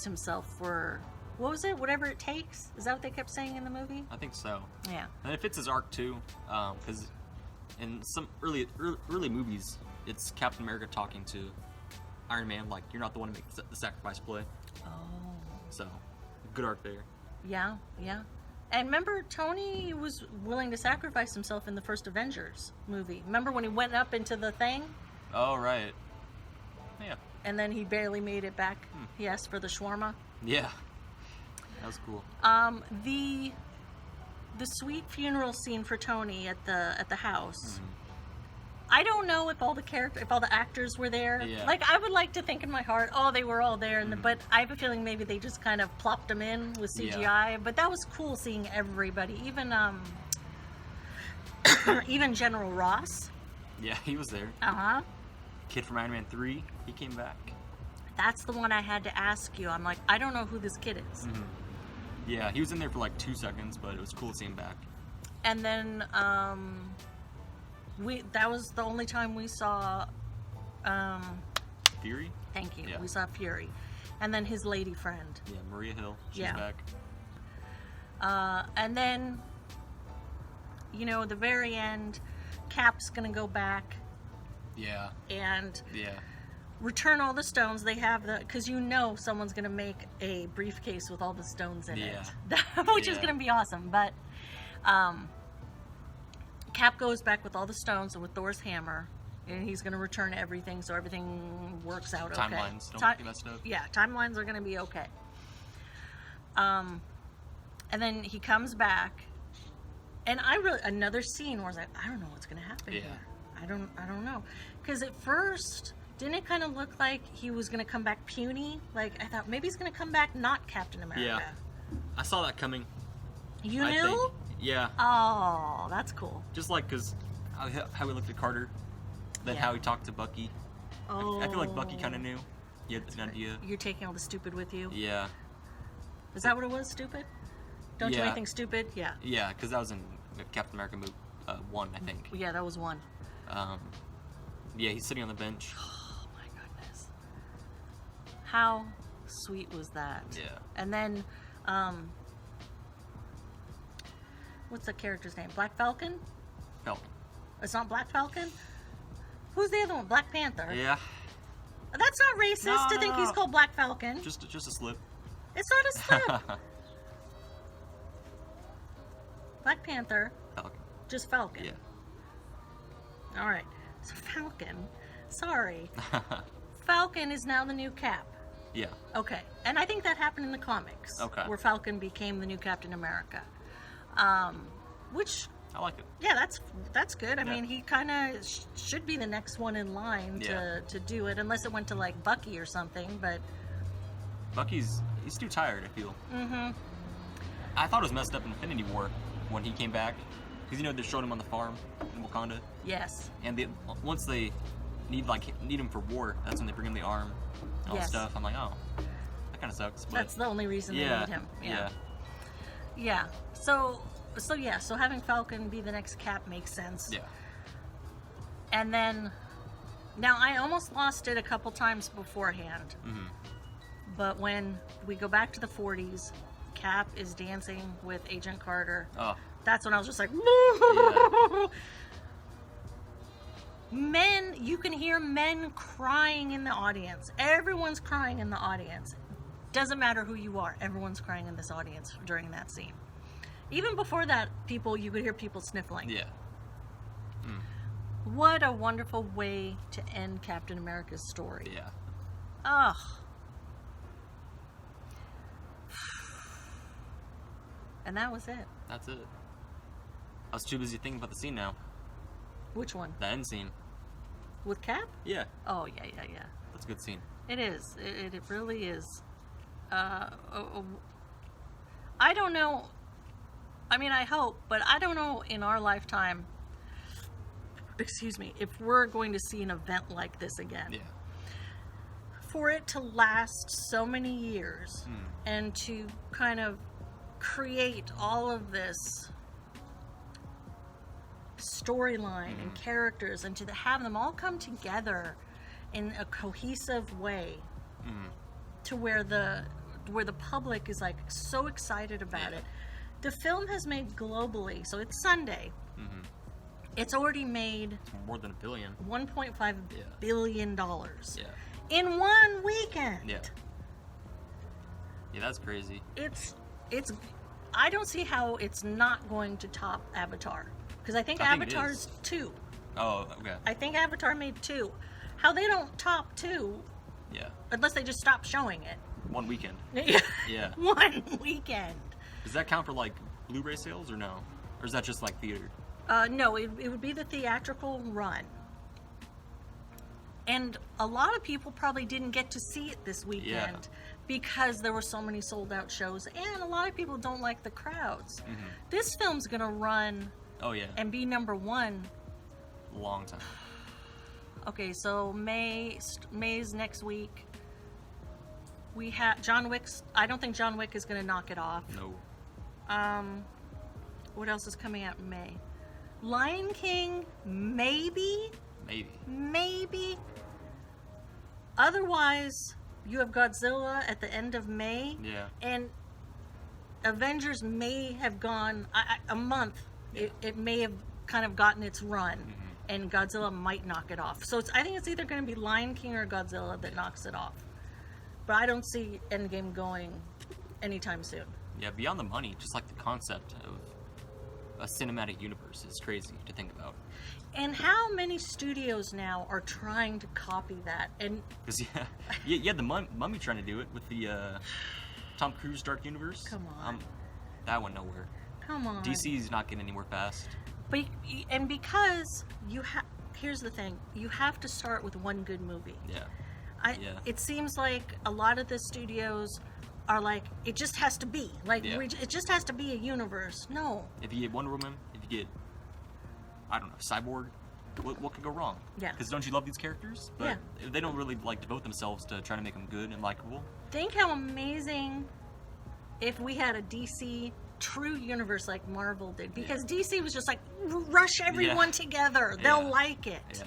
himself for, what was it? Whatever it takes? Is that what they kept saying in the movie? I think so. Yeah. And it fits his arc too, because in some early movies, it's Captain America talking to Iron Man, like, you're not the one to make the sacrifice play. Oh. So, good arc there. Yeah. And remember, Tony was willing to sacrifice himself in the first Avengers movie. Remember when he went up into the thing? Oh, right. Yeah. And then he barely made it back. He asked for the shawarma. Yeah. That was cool. The sweet funeral scene for Tony at the house. I don't know if all the actors were there. Yeah. Like, I would like to think in my heart, they were all there, but I have a feeling maybe they just kind of plopped them in with CGI. Yeah. But that was cool seeing everybody, even even General Ross. Yeah, he was there. Kid from Iron Man 3, he came back. That's the one I had to ask you. I'm like, I don't know who this kid is. Yeah, he was in there for like 2 seconds, but it was cool to see him back. And then that was the only time we saw Fury? Thank you. Yeah. We saw Fury. And then his lady friend. Yeah, Maria Hill. She's Yeah. back. And then, the very end, Cap's gonna go back Yeah. and Yeah. return all the stones. They have because someone's gonna make a briefcase with all the stones in it, which is gonna be awesome. But Cap goes back with all the stones and with Thor's hammer and he's going to return everything, so everything works out okay. Timelines don't get messed up. Yeah, timelines are going to be okay. And then he comes back, and another scene where I was like, I don't know what's going to happen here. I don't know, because at first, didn't it kind of look like he was going to come back puny? Like, I thought maybe he's going to come back not Captain America. Yeah, I saw that coming. You I knew? think. Yeah. Oh, that's cool. Just like, because how he looked at Carter, then how he talked to Bucky. Oh. I feel like Bucky kind of knew. He had an idea. You're taking all the stupid with you? Yeah. Is that what it was, stupid? Don't do anything stupid? Yeah. Yeah, because that was in Captain America 1, I think. Yeah, that was 1. Yeah, he's sitting on the bench. Oh my goodness. How sweet was that? Yeah. And then, what's the character's name? Black Falcon? Falcon. It's not Black Falcon? Who's the other one? Black Panther. Yeah. That's not racist to think he's called Black Falcon. Just a slip. It's not a slip. Black Panther. Falcon. Just Falcon. Yeah. All right. So Falcon. Sorry. Falcon is now the new Cap. Yeah. Okay. And I think that happened in the comics. Okay. Where Falcon became the new Captain America. Which... I like it. Yeah, that's good. I mean, he kind of should be the next one in line to do it, unless it went to, like, Bucky or something, but... Bucky's too tired, I feel. Mm-hmm. I thought it was messed up in Infinity War when he came back. Because, they showed him on the farm in Wakanda. Yes. And once they need him for war, that's when they bring him the arm and all that stuff. I'm like, oh, that kind of sucks. But that's the only reason they need him. Yeah. So having Falcon be the next Cap makes sense. Yeah. And then, now I almost lost it a couple times beforehand. Mm-hmm. But when we go back to the 40s, Cap is dancing with Agent Carter. Oh. That's when I was just like, Men, you can hear men crying in the audience. Everyone's crying in the audience. Doesn't matter who you are. Everyone's crying in this audience during that scene. Even before that, you could hear people sniffling. Yeah. What a wonderful way to end Captain America's story. Yeah. Ugh. And that was it. That's it. I was too busy thinking about the scene now. Which one? The end scene. With Cap? Yeah. Oh, yeah. That's a good scene. It is. It really is. I don't know. I mean, I hope, but I don't know in our lifetime, if we're going to see an event like this again. Yeah. For it to last so many years and to kind of create all of this storyline and characters and to have them all come together in a cohesive way to where the public is like so excited about it. The film has made globally, so it's Sunday. It's already made more than $1 billion. $1.5 billion in 1 weekend. Yeah, that's crazy. It's. I don't see how it's not going to top Avatar, because I think Avatar's 2. Oh, okay. I think Avatar made 2. How they don't top 2? Yeah. Unless they just stop showing it. 1 weekend. Yeah. 1 weekend. Does that count for like Blu-ray sales or no? Or is that just like theater? No, it would be the theatrical run. And a lot of people probably didn't get to see it this weekend because there were so many sold out shows, and a lot of people don't like the crowds. This film's gonna run and be number 1. Long time. Okay, so May's next week. We have John Wick's. I don't think John Wick is gonna knock it off. No. What else is coming out in May? Lion King, maybe. Otherwise, you have Godzilla at the end of May. Yeah. And Avengers may have gone a month. Yeah. It may have kind of gotten its run, and Godzilla might knock it off. So I think it's either going to be Lion King or Godzilla that knocks it off. But I don't see Endgame going anytime soon. Yeah, beyond the money, just like the concept a cinematic universe. It's crazy to think about. And how many studios now are trying to copy that? And Because yeah, the Mummy trying to do it with the Tom Cruise Dark Universe. Come on. That went nowhere. come on. DC's not getting anywhere fast. But and because you have, here's the thing: you have to start with one good movie. Yeah. Yeah. It seems like a lot of the studios are like, it just has to be like Yeah. it just has to be a universe. No. If you get Wonder Woman, if you get, I don't know, Cyborg, what could go wrong? Yeah. Because don't you love these characters? But they don't really like devote themselves to trying to make them good and likable. Think how amazing if we had a DC true universe like Marvel did, because DC was just like, rush everyone together. They'll like it. Yeah.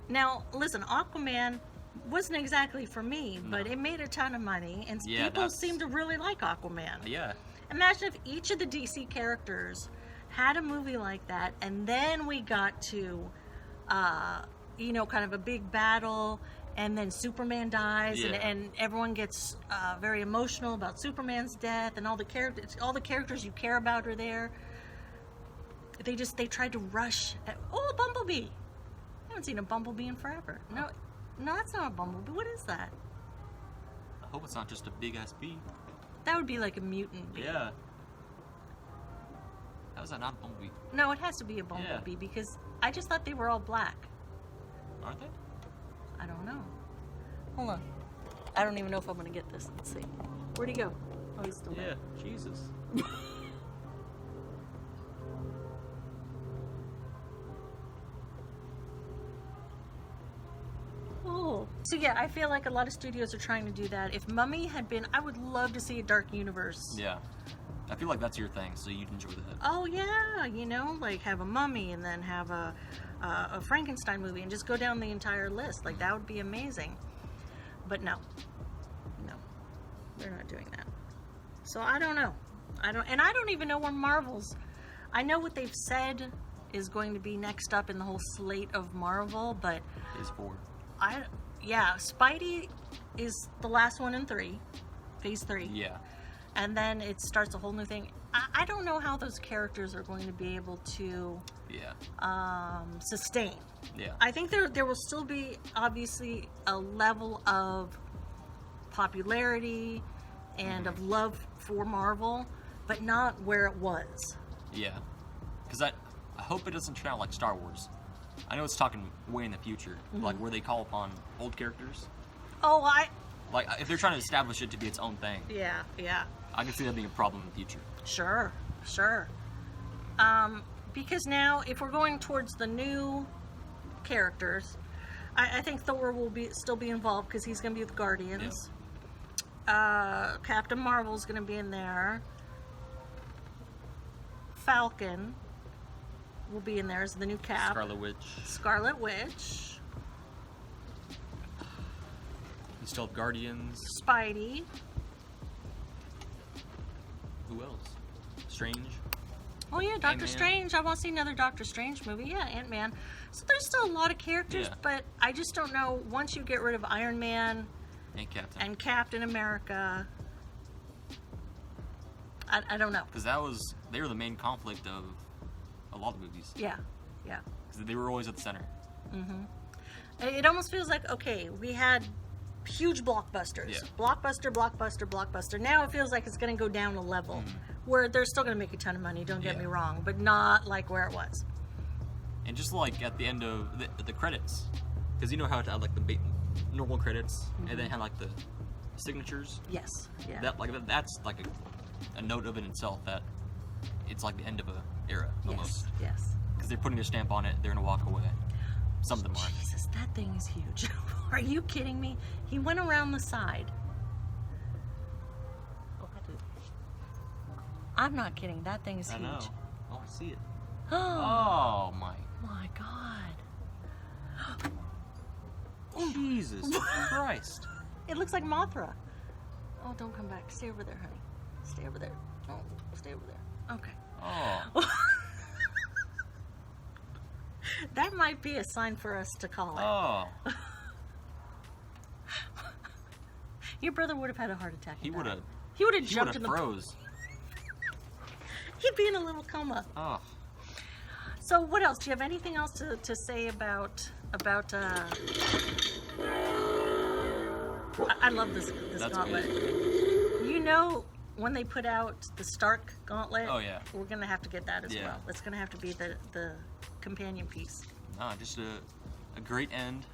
Now, listen, Aquaman wasn't exactly for me, but it made a ton of money, and people seem to really like Aquaman. Yeah. Imagine if each of the DC characters had a movie like that, and then we got to, kind of a big battle, and then Superman dies, and everyone gets very emotional about Superman's death, and all the characters you care about are there. They tried to rush. Oh, Bumblebee! I haven't seen a Bumblebee in forever. No, that's not a Bumblebee. What is that? I hope it's not just a big ass bee. That would be like a mutant bee. Yeah. How is that not a bumblebee? No, it has to be a Bumblebee because I just thought they were all black. Aren't they? I don't know. Hold on. I don't even know if I'm going to get this. Let's see. Where'd he go? Oh, he's still there. Yeah. Jesus. Oh. So yeah, I feel like a lot of studios are trying to do that. If Mummy had been, I would love to see a dark universe. Yeah. I feel like that's your thing, so you'd enjoy that. Oh yeah, like have a Mummy and then have a Frankenstein movie and just go down the entire list. Like that would be amazing. But no, they're not doing that. So I don't know. I don't even know when Marvel's. I know what they've said is going to be next up in the whole slate of Marvel, but Phase 4. Spidey is the last one in Phase 3. Yeah. And then it starts a whole new thing. I don't know how those characters are going to be able to sustain. Yeah. I think there will still be obviously a level of popularity and of love for Marvel, but not where it was. Yeah. Because I hope it doesn't turn out like Star Wars. I know it's talking way in the future, like where they call upon old characters. Oh, Like, if they're trying to establish it to be its own thing. Yeah. I can see that being a problem in the future. Sure. Because now, if we're going towards the new characters, I think Thor will still be involved because he's going to be with Guardians. Yeah. Captain Marvel's going to be in there. Falcon will be in there as the new Cap. Scarlet Witch. You still have Guardians. Spidey. Who else? Strange. Oh yeah, Doctor Strange. I want to see another Doctor Strange movie. Yeah, Ant-Man. So there's still a lot of characters, but I just don't know, once you get rid of Iron Man and Captain America, I don't know. Because they were the main conflict of a lot of movies. Yeah. Because they were always at the center. It almost feels like, okay, we had huge blockbusters. Yeah. Blockbuster. Now it feels like it's going to go down a level where they're still going to make a ton of money, don't get me wrong, but not like where it was. And just like at the end of the credits, because you know how it had like the normal credits and then had like the signatures. Yes. Yeah. That's like a note of it itself, that it's like the end of a era almost. Yes. Because they're putting a stamp on it, they're gonna walk away. Some of them are. Jesus, that thing is huge. Are you kidding me? He went around the side. I'm not kidding. That thing is huge. I know. Oh, I see it. Oh my God. Jesus Christ. It looks like Mothra. Oh, don't come back. Stay over there, honey. Stay over there. Oh, stay over there. Okay. Oh. That might be a sign for us to call it. Oh. Your brother would have had a heart attack. He would have. Jumped in the froze. He'd be in a little coma. Oh. So what else? Do you have anything else to say about I love this That's gauntlet. good. You know, when they put out the Stark gauntlet, Oh, yeah. we're gonna have to get that as Yeah. well. It's gonna have to be the companion piece. No, just a great end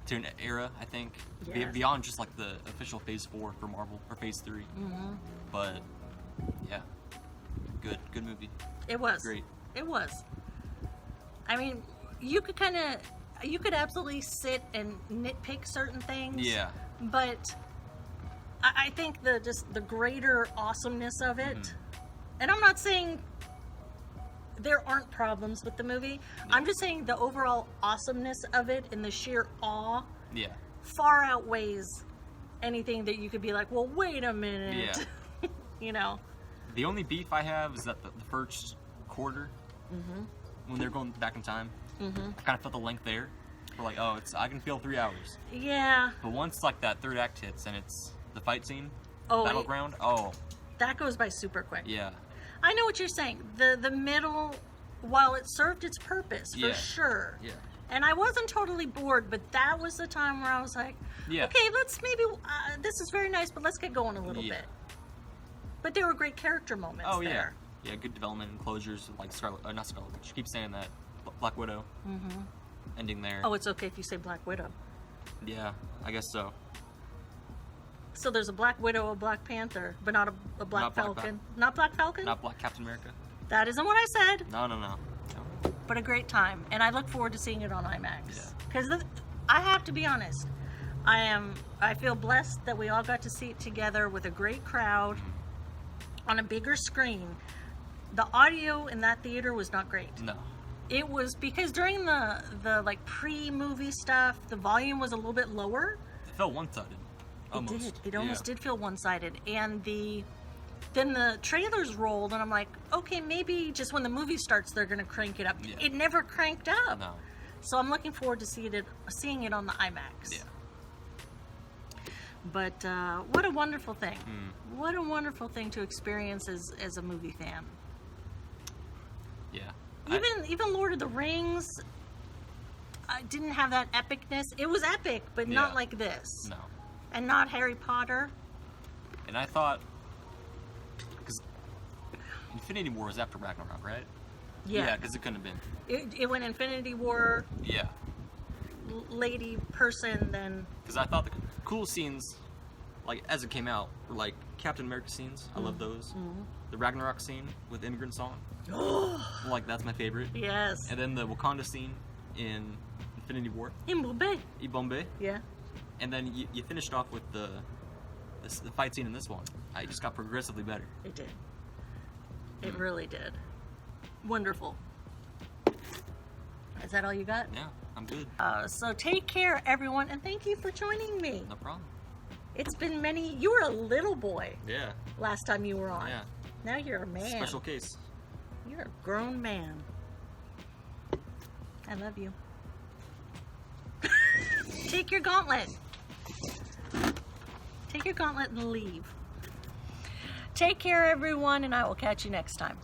to an era, I think. Yes. Beyond just like the official Phase 4 for Marvel, or Phase 3. Mm-hmm. But, yeah. Good movie. It was. Great. It was. I mean, you could absolutely sit and nitpick certain things. Yeah. But I think the greater awesomeness of it, Mm-hmm. and I'm not saying there aren't problems with the movie. I'm just saying the overall awesomeness of it and the sheer awe Yeah. far outweighs anything that you could be like, well, wait a minute. Yeah. You know? The only beef I have is that the first quarter, when they're going back in time, I kind of felt the length there. For like, oh, I can feel 3 hours. Yeah. But once like that third act hits and it's the fight scene, Oh, battleground, oh, that goes by super quick. yeah. I know what you're saying. The middle, while it served its purpose, for Yeah. sure. Yeah. And I wasn't totally bored, but that was the time where I was like, Yeah. okay, let's maybe, this is very nice, but let's get going a little Yeah. bit. But there were great character moments Oh, yeah. there. Yeah, good development and closures, like not Scarlet Witch. Keep saying that. Black Widow. Ending there. Oh, it's okay if you say Black Widow. Yeah, I guess so. So there's a Black Widow, a Black Panther, but not a Black Not Black Falcon. Not Black Falcon? Not Black Captain America. That isn't what I said. No. But a great time, and I look forward to seeing it on IMAX. Yeah. Because I have to be honest, I feel blessed that we all got to see it together with a great crowd on a bigger screen. The audio in that theater was not great. No. It was because during the like pre-movie stuff, the volume was a little bit lower. It felt one-sided. Almost. It did. It almost Yeah. did feel one-sided, and then the trailers rolled, and I'm like, okay, maybe just when the movie starts, they're gonna crank it up. Yeah. It never cranked up. No. So I'm looking forward to seeing it on the IMAX. Yeah. But what a wonderful thing! Hmm. What a wonderful thing to experience as a movie fan. Yeah. Even Lord of the Rings didn't have that epicness. It was epic, but not Yeah. like this. No. And not Harry Potter. And I thought, because Infinity War was after Ragnarok, right? Yeah. because it couldn't have been. It went Infinity War, Yeah. lady person, then Because I thought the cool scenes, like as it came out, were like Captain America scenes. I love those. The Ragnarok scene with Immigrant Song, like that's my favorite. yes, And then the Wakanda scene in Infinity War, Mbube. Ibombe. Yeah. And then you finished off with the fight scene in this one. I just got progressively better. It did. It really did. Wonderful. Is that all you got? Yeah, I'm good. So take care, everyone, and thank you for joining me. No problem. It's been you were a little boy Yeah. last time you were on. Yeah. Now you're a man. Special case. You're a grown man. I love you. Take your gauntlet. Take your gauntlet and leave. Take care, everyone, and I will catch you next time.